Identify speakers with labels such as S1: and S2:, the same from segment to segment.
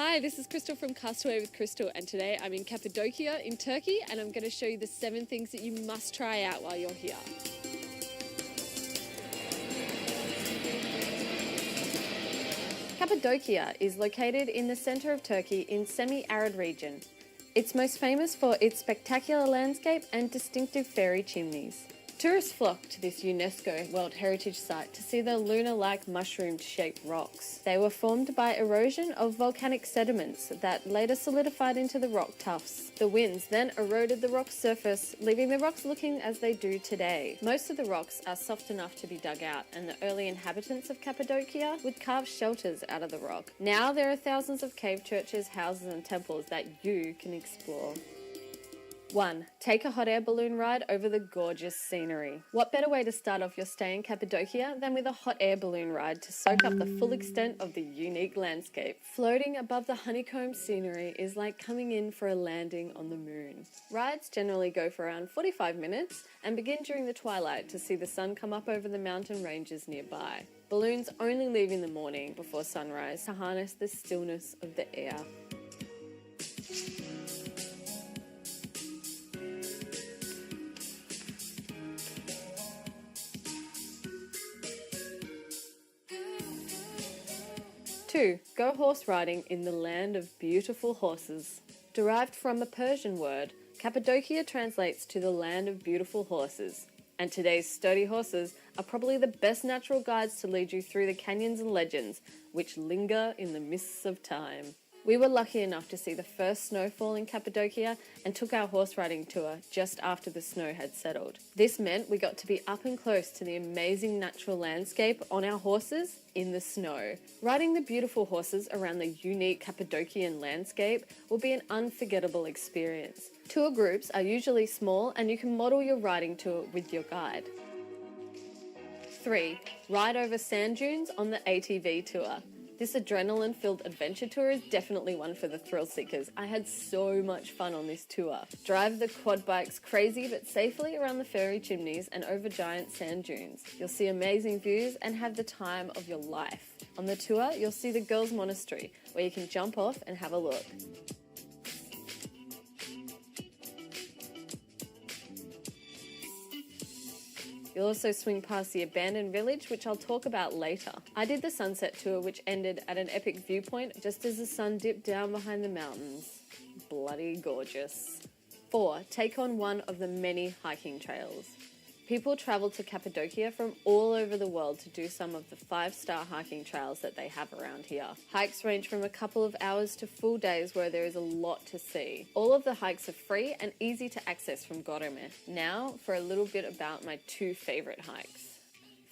S1: Hi, this is Crystal from Castaway with Crystal, and today I'm in Cappadocia in Turkey, and I'm going to show you the 7 things that you must try out while you're here. Cappadocia is located in the centre of Turkey in semi-arid region. It's most famous for its spectacular landscape and distinctive fairy chimneys. Tourists flock to this UNESCO World Heritage Site to see the lunar-like mushroom-shaped rocks. They were formed by erosion of volcanic sediments that later solidified into the rock tufts. The winds then eroded the rock's surface, leaving the rocks looking as they do today. Most of the rocks are soft enough to be dug out, and the early inhabitants of Cappadocia would carve shelters out of the rock. Now there are thousands of cave churches, houses and temples that you can explore. 1. Take a hot air balloon ride over the gorgeous scenery. What better way to start off your stay in Cappadocia than with a hot air balloon ride to soak up the full extent of the unique landscape. Floating above the honeycomb scenery is like coming in for a landing on the moon. Rides generally go for around 45 minutes and begin during the twilight to see the sun come up over the mountain ranges nearby. Balloons only leave in the morning before sunrise to harness the stillness of the air. 2. Go horse riding in the land of beautiful horses. Derived from a Persian word, Cappadocia translates to the land of beautiful horses, and today's sturdy horses are probably the best natural guides to lead you through the canyons and legends which linger in the mists of time. We were lucky enough to see the first snowfall in Cappadocia and took our horse riding tour just after the snow had settled. This meant we got to be up and close to the amazing natural landscape on our horses in the snow. Riding the beautiful horses around the unique Cappadocian landscape will be an unforgettable experience. Tour groups are usually small and you can model your riding tour with your guide. 3. Ride over sand dunes on the ATV tour. This adrenaline-filled adventure tour is definitely one for the thrill seekers. I had so much fun on this tour. Drive the quad bikes crazy but safely around the fairy chimneys and over giant sand dunes. You'll see amazing views and have the time of your life. On the tour, you'll see the girls' monastery, where you can jump off and have a look. You'll also swing past the abandoned village, which I'll talk about later. I did the sunset tour, which ended at an epic viewpoint just as the sun dipped down behind the mountains. Bloody gorgeous. 4. Take on one of the many hiking trails. People travel to Cappadocia from all over the world to do some of the 5-star hiking trails that they have around here. Hikes range from a couple of hours to full days where there is a lot to see. All of the hikes are free and easy to access from Goreme. Now for a little bit about my 2 favourite hikes.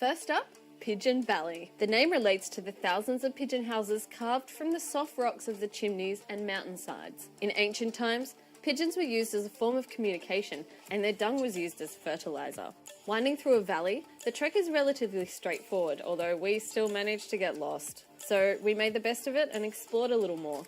S1: First up, Pigeon Valley. The name relates to the thousands of pigeon houses carved from the soft rocks of the chimneys and mountainsides. In ancient times, pigeons were used as a form of communication and their dung was used as fertiliser. Winding through a valley, the trek is relatively straightforward, although we still managed to get lost. So we made the best of it and explored a little more.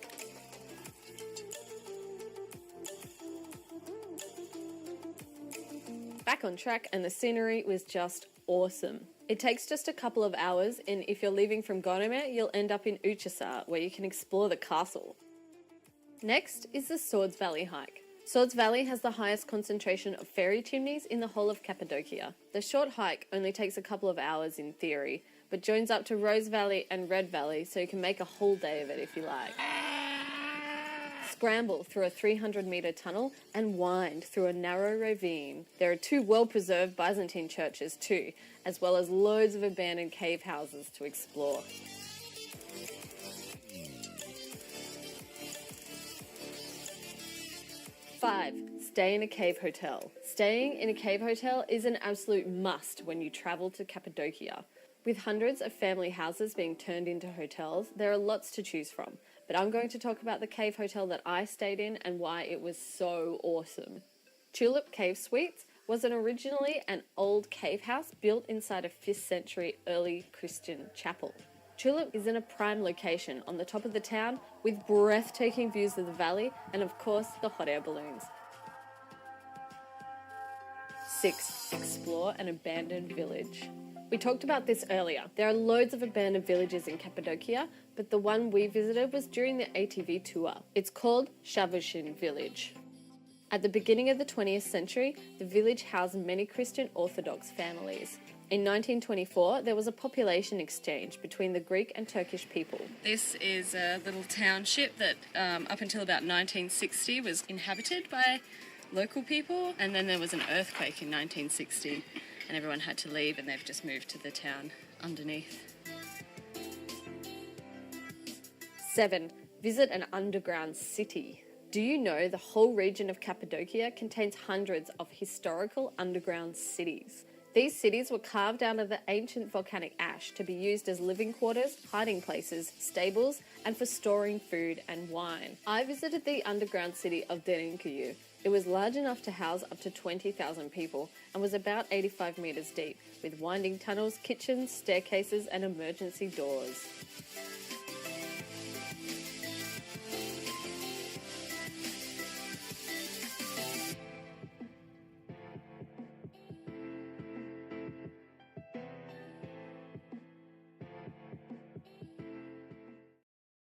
S1: Back on track and the scenery was just awesome. It takes just a couple of hours, and if you're leaving from Goreme, you'll end up in Uchasa, where you can explore the castle. Next is the Swords Valley hike. Swords Valley has the highest concentration of fairy chimneys in the whole of Cappadocia. The short hike only takes a couple of hours in theory, but joins up to Rose Valley and Red Valley, so you can make a whole day of it if you like. Scramble through a 300-metre tunnel and wind through a narrow ravine. There are 2 well-preserved Byzantine churches too, as well as loads of abandoned cave houses to explore. 5. Stay in a cave hotel. Staying in a cave hotel is an absolute must when you travel to Cappadocia. With hundreds of family houses being turned into hotels, there are lots to choose from, but I'm going to talk about the cave hotel that I stayed in and why it was so awesome. Tulip Cave Suites was originally an old cave house built inside a 5th century early Christian chapel. Tulip is in a prime location on the top of the town with breathtaking views of the valley and of course the hot air balloons. 6. Explore an abandoned village. We talked about this earlier. There are loads of abandoned villages in Cappadocia, but the one we visited was during the ATV tour. It's called Shavushin Village. At the beginning of the 20th century, the village housed many Christian Orthodox families. In 1924, there was a population exchange between the Greek and Turkish people. This is a little township that up until about 1960 was inhabited by local people, and then there was an earthquake in 1960 and everyone had to leave and they've just moved to the town underneath. 7. Visit an underground city. Do you know the whole region of Cappadocia contains hundreds of historical underground cities? These cities were carved out of the ancient volcanic ash to be used as living quarters, hiding places, stables, and for storing food and wine. I visited the underground city of Derinkuyu. It was large enough to house up to 20,000 people and was about 85 metres deep, with winding tunnels, kitchens, staircases, and emergency doors.